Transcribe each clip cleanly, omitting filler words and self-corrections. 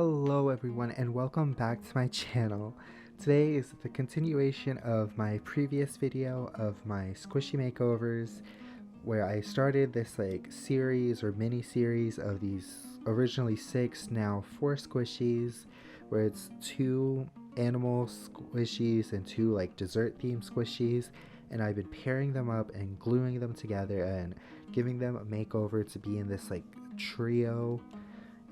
Hello everyone and welcome back to my channel. Today is the continuation of my previous video of my squishy makeovers, where I started this series or mini series of these originally 6, now 4 squishies, where it's 2 animal squishies and 2 dessert themed squishies, and I've been pairing them up and gluing them together and giving them a makeover to be in this trio.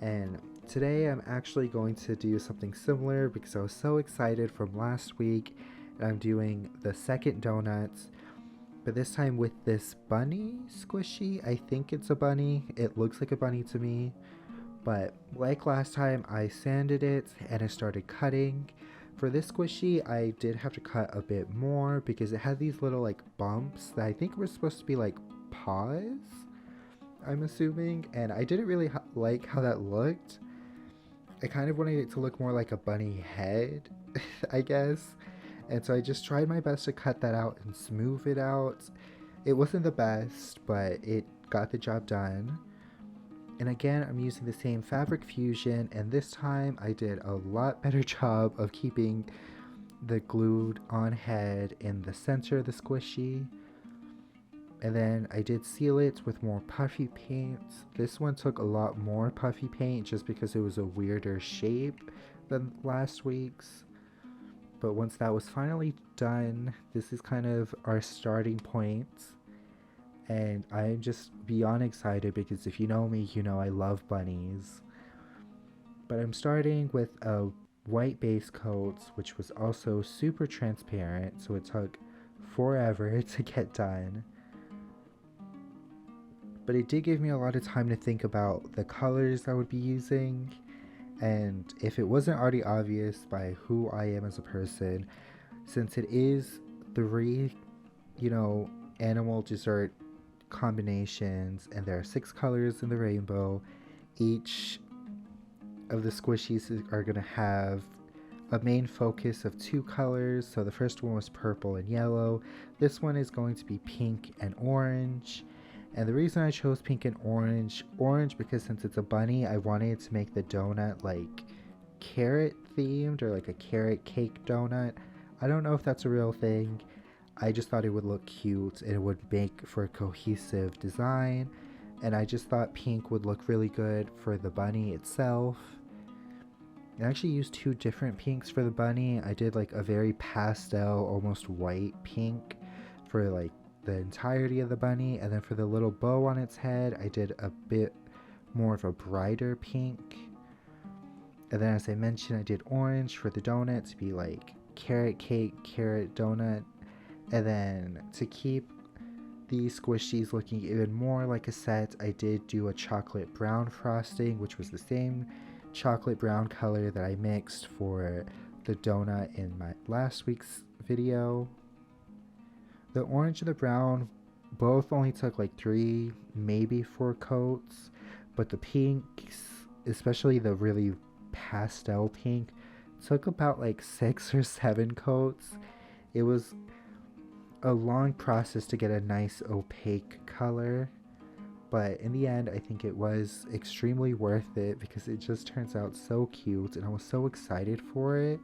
And today I'm actually going to do something similar because I was so excited from last week, and I'm doing the second donuts, but this time with this bunny squishy. I think it's a bunny. It looks like a bunny to me. But like last time, I sanded it and I started cutting. For this squishy, I did have to cut a bit more because it had these little bumps that I think were supposed to be paws, I'm assuming, and I didn't really like how that looked. I kind of wanted it to look more like a bunny head, I guess. And so I just tried my best to cut that out and smooth it out. It wasn't the best, but it got the job done. And again, I'm using the same fabric fusion, and this time I did a lot better job of keeping the glued on head in the center of the squishy. And then I did seal it with more puffy paint. This one took a lot more puffy paint just because it was a weirder shape than last week's. But once that was finally done, this is kind of our starting point. And I'm just beyond excited because if you know me, you know I love bunnies. But I'm starting with a white base coat, which was also super transparent, so it took forever to get done. But it did give me a lot of time to think about the colors I would be using, and if it wasn't already obvious by who I am as a person, since it is 3, animal dessert combinations, and there are 6 colors in the rainbow, each of the squishies are going to have a main focus of 2 colors. So the first one was purple and yellow. This one is going to be pink and orange. And the reason I chose pink and orange because since it's a bunny, I wanted to make the donut carrot themed, or a carrot cake donut. I don't know if that's a real thing. I just thought it would look cute and it would make for a cohesive design. And I just thought pink would look really good for the bunny itself. I actually used 2 different pinks for the bunny. I did a very pastel, almost white pink for the entirety of the bunny, and then for the little bow on its head, I did a bit more of a brighter pink. And then, as I mentioned, I did orange for the donut to be carrot cake, carrot donut. And then to keep these squishies looking even more like a set, I did do a chocolate brown frosting, which was the same chocolate brown color that I mixed for the donut in my last week's video. The orange and the brown both only took 3, maybe 4 coats, but the pinks, especially the really pastel pink, took about 6 or 7 coats. It was a long process to get a nice opaque color, but in the end I think it was extremely worth it because it just turns out so cute and I was so excited for it.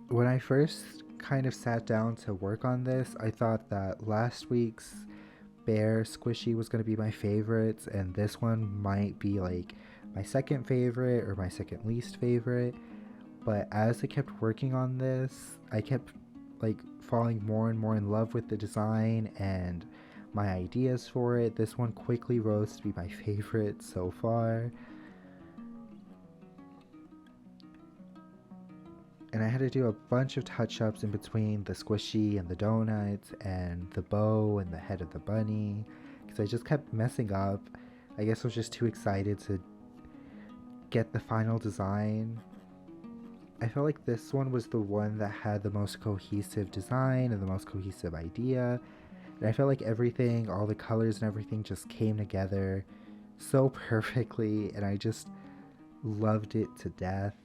When I first kind of sat down to work on this, I thought that last week's bear squishy was going to be my favorite, and this one might be my second favorite or my second least favorite. But as I kept working on this, I kept falling more and more in love with the design and my ideas for it. This one quickly rose to be my favorite so far. And I had to do a bunch of touch-ups in between the squishy and the donut and the bow and the head of the bunny because I just kept messing up. I guess I was just too excited to get the final design. I felt like this one was the one that had the most cohesive design and the most cohesive idea. And I felt like everything, all the colors and everything just came together so perfectly, and I just loved it to death.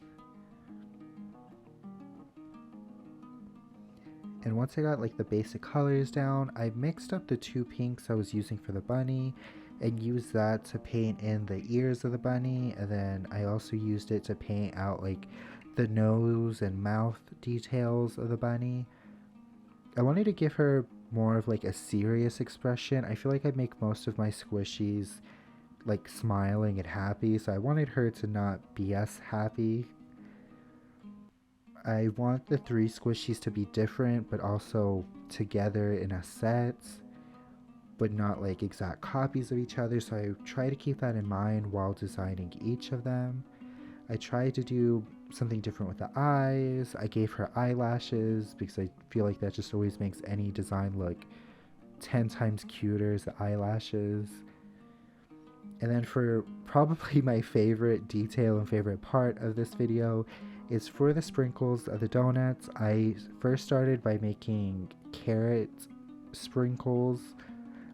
And once I got the basic colors down, I mixed up the 2 pinks I was using for the bunny and used that to paint in the ears of the bunny, and then I also used it to paint out like the nose and mouth details of the bunny. I wanted to give her more of like a serious expression. I feel like I make most of my squishies like smiling and happy, so I wanted her to not be as happy. I want the three squishies to be different but also together in a set, but not like exact copies of each other, so I try to keep that in mind while designing each of them. I tried to do something different with the eyes. I gave her eyelashes because I feel like that just always makes any design look 10 times cuter as the eyelashes. And then for probably my favorite detail and favorite part of this video is for the sprinkles of the donuts. I first started by making carrot sprinkles.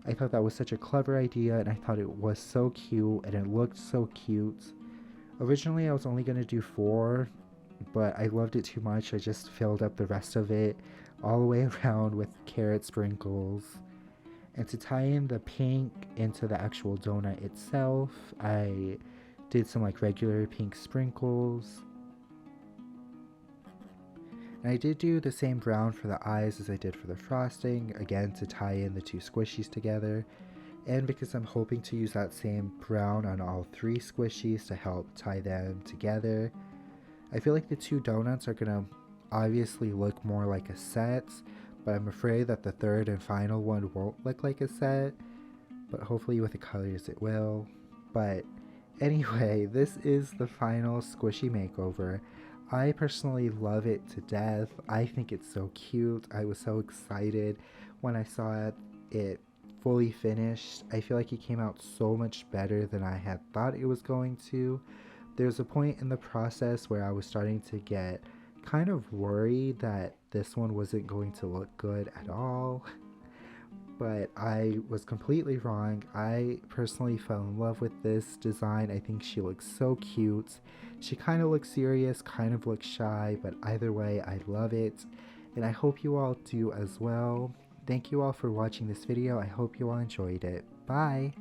I thought that was such a clever idea, and I thought it was so cute and it looked so cute. Originally I was only going to do 4, but I loved it too much. I just filled up the rest of it all the way around with carrot sprinkles. And to tie in the pink into the actual donut itself, I did some like regular pink sprinkles. And I did do the same brown for the eyes as I did for the frosting, again to tie in the two squishies together. And because I'm hoping to use that same brown on all 3 squishies to help tie them together. I feel like the 2 donuts are gonna obviously look more like a set, but I'm afraid that the third and final one won't look like a set, but hopefully with the colors it will. But anyway, this is the final squishy makeover. I personally love it to death. I think it's so cute. I was so excited when I saw it fully finished. I feel like it came out so much better than I had thought it was going to. There's a point in the process where I was starting to get kind of worried that this one wasn't going to look good at all, but I was completely wrong. I personally fell in love with this design. I think she looks so cute. She kind of looks serious, kind of looks shy, but either way I love it, and I hope you all do as well. Thank you all for watching this video. I hope you all enjoyed it. Bye!